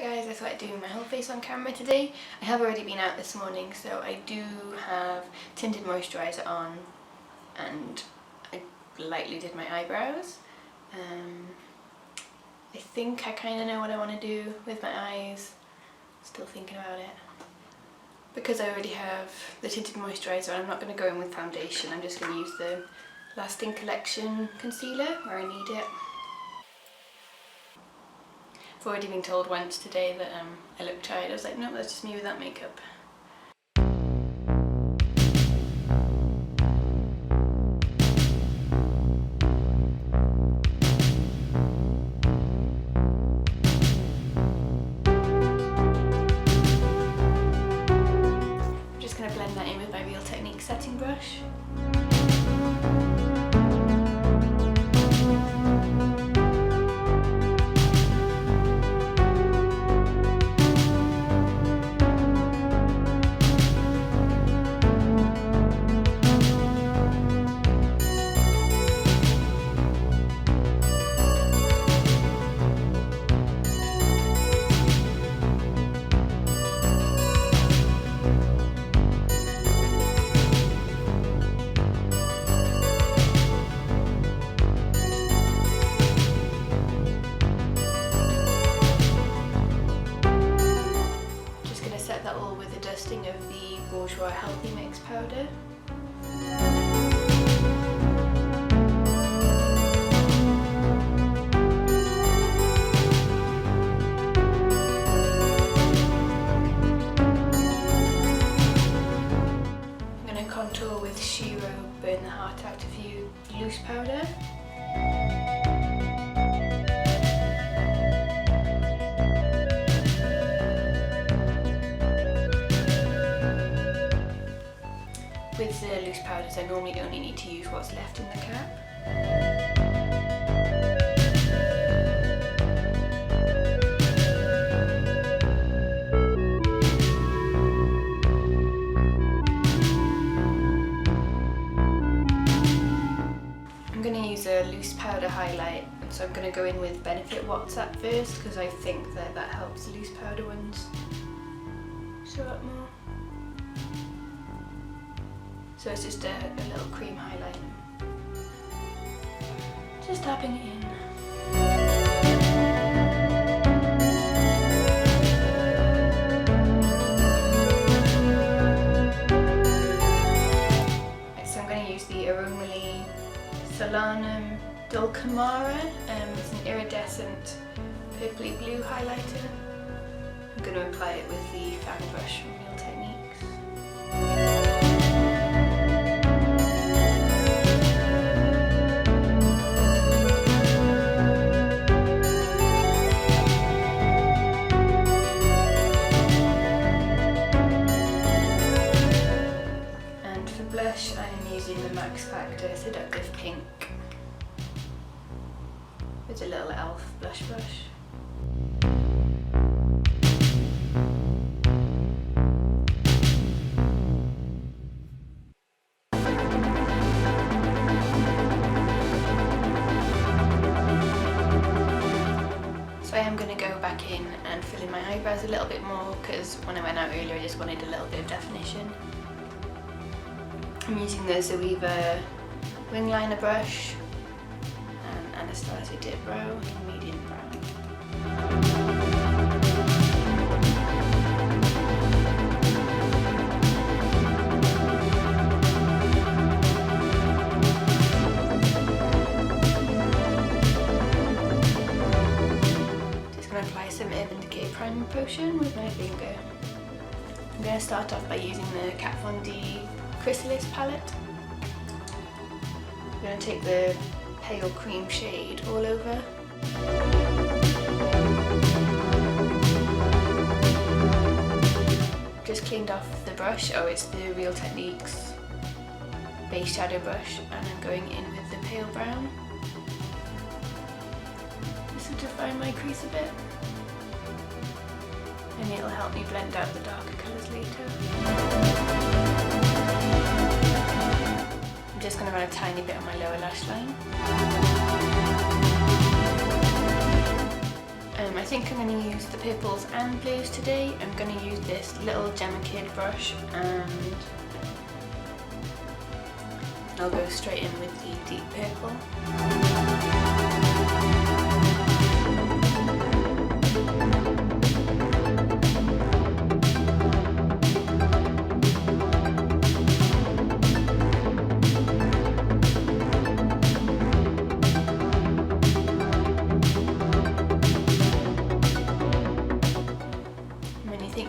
guys, I thought I'd do my whole face on camera today. I have already been out this morning, so I do have tinted moisturiser on, and I lightly did my eyebrows. I think I kind of know what I want to do with my eyes, still thinking about it. Because I already have the tinted moisturiser, I'm not going to go in with foundation, I'm just going to use the Lasting Collection concealer where I need it. I've already been told once today that I look tired. I was like, no, that's just me without makeup. I'm just going to blend that in with my Real Techniques setting brush. Of the Bourjois Healthy Mix powder. I'm going to contour with Shiro Burn the Heart Out of You loose powder. With the loose powders, I normally only need to use what's left in the cap. I'm going to use a loose powder highlight, so I'm going to go in with Benefit WhatsApp first because I think that helps the loose powder ones show up more. So it's just a little cream highlighter. Just tapping it in. So I'm going to use the Aromally Solanum Dulcamara. It's an iridescent purpley blue highlighter. I'm going to apply it with the fan brush from Real Techniques. I'm using the Max Factor Seductive Pink with a little e.l.f. blush brush. So I am going to go back in and fill in my eyebrows a little bit more because when I went out earlier I just wanted a little bit of definition. I'm using the Zoeva wing liner brush and Anastasia Dip Brow in medium brown. Just going to apply some Urban Decay Primer Potion with my finger. I'm going to start off by using the Kat Von D Chrysalis palette. I'm going to take the pale cream shade all over. Just cleaned off the brush. Oh, it's the Real Techniques base shadow brush, and I'm going in with the pale brown. Just to define my crease a bit. And it'll help me blend out the darker colours later. I'm just going to run a tiny bit on my lower lash line. I think think I'm going to use the purples and blues today. I'm going to use this little Gemma Kid brush and I'll go straight in with the deep purple.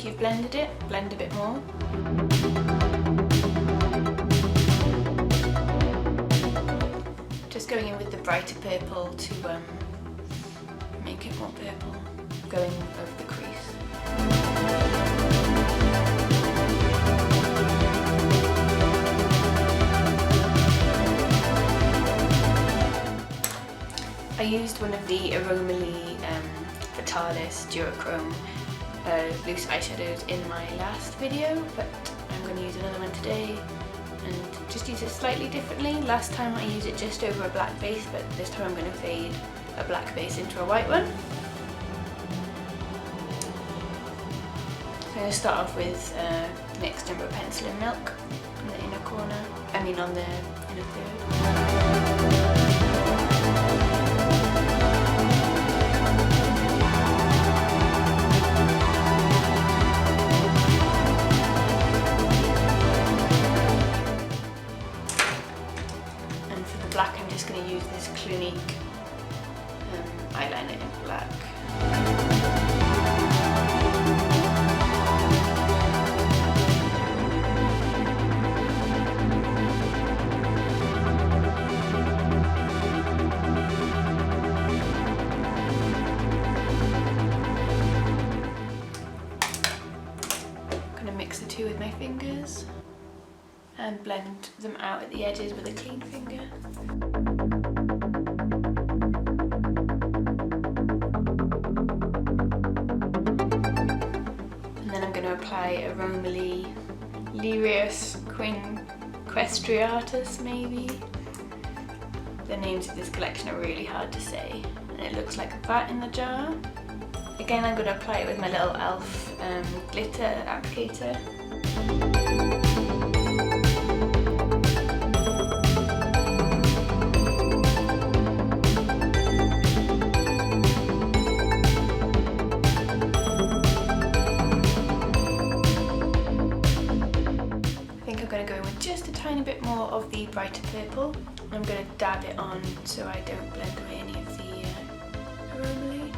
You've blended it, blend a bit more. Just going in with the brighter purple to make it more purple, going over the crease. I used one of the Aromaly Vitalis Duochrome loose eyeshadows in my last video, but I'm going to use another one today and just use it slightly differently. Last time I used it just over a black base, but this time I'm going to fade a black base into a white one. So I'm going to start off with NYX Jumbo Pencil in Milk on the inner corner, on the inner third. Black, I'm just going to use this Clinique eyeliner in black. I'm going to mix the two with my fingers and blend them out at the edges with a clean finger. And then I'm going to apply Aromaly Lirios Quinquestriatus maybe. The names of this collection are really hard to say, and it looks like that in the jar. Again, I'm going to apply it with my little e.l.f. glitter applicator. Just a tiny bit more of the brighter purple. I'm going to dab it on so I don't blend away any of the Aromaly.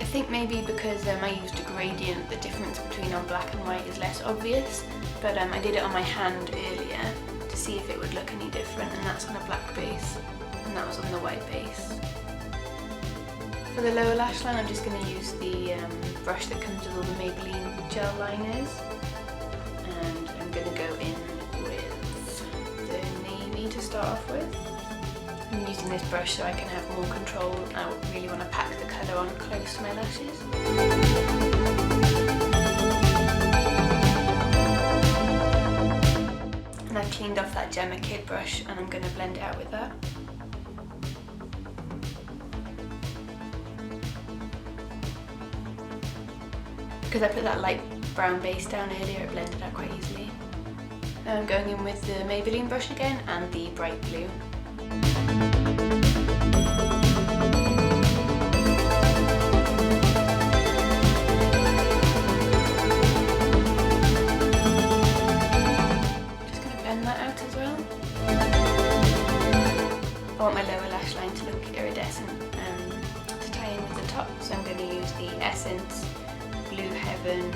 I think maybe because I used a gradient, the difference between on black and white is less obvious, but I did it on my hand earlier to see if it would look any different, and that's on a black base. And that was on the white base. For the lower lash line, I'm just going to use the brush that comes with all the Maybelline gel liners, and I'm going to go in with the navy to start off with. I'm using this brush so I can have more control. I really want to pack the colour on close to my lashes. And I've cleaned off that Gemma Kid brush and I'm going to blend it out with that. Because I put that light brown base down earlier, it blended out quite easily. Now I'm going in with the Maybelline brush again and the bright blue. Just going to blend that out as well. I want my lower lash line to look iridescent to tie in with the top, so I'm going to use the Essence Blue Heaven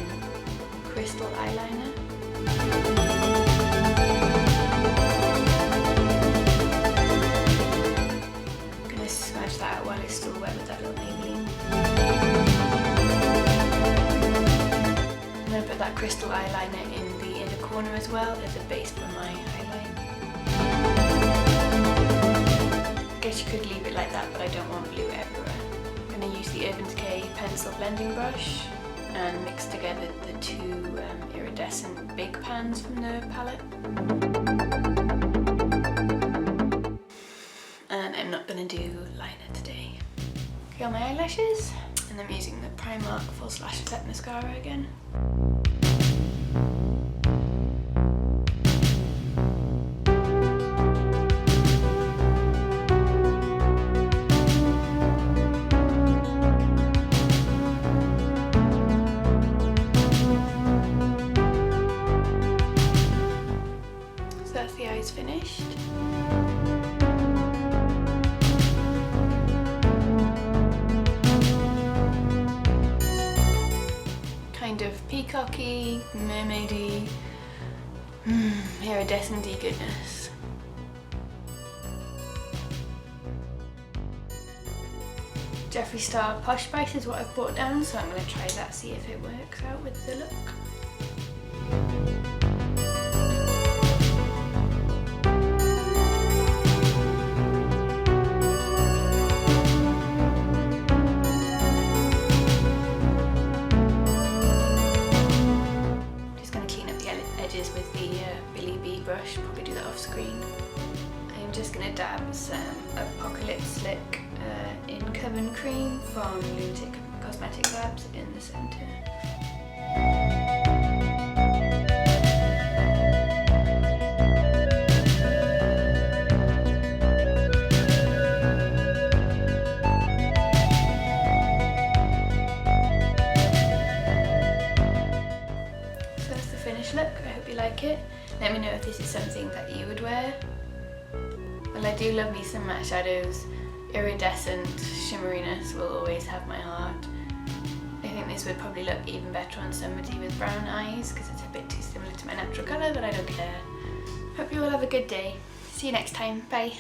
Crystal Eyeliner. I'm going to smudge that out while it's still wet with that little Maybelline. I'm going to put that crystal eyeliner in the inner corner as well as a base for my highlight. I guess you could leave it like that, but I don't want blue everywhere. I'm going to use the Urban Decay pencil blending brush and mix together the two iridescent iridescent big pans from the palette. And I'm not going to do liner today. Okay, on my eyelashes, and I'm using the Primark False Lash Effect Mascara again. So that's the eyes finished. Kind of peacocky, mermaidy, iridescent-y goodness. Jeffree Star Posh Spice is what I've brought down, so I'm going to try that, see if it works out with the look. With the Billy B brush, probably do that off screen. I'm just going to dab some Apocalypse Slick in Coven Cream from Lunatic Cosmetic Labs in the centre. Look, I hope you like it. Let me know if this is something that you would wear. Well, I do love me some matte shadows. Iridescent shimmeriness will always have my heart. I think this would probably look even better on somebody with brown eyes because it's a bit too similar to my natural colour, but I don't care. Hope you all have a good day. See you next time. Bye.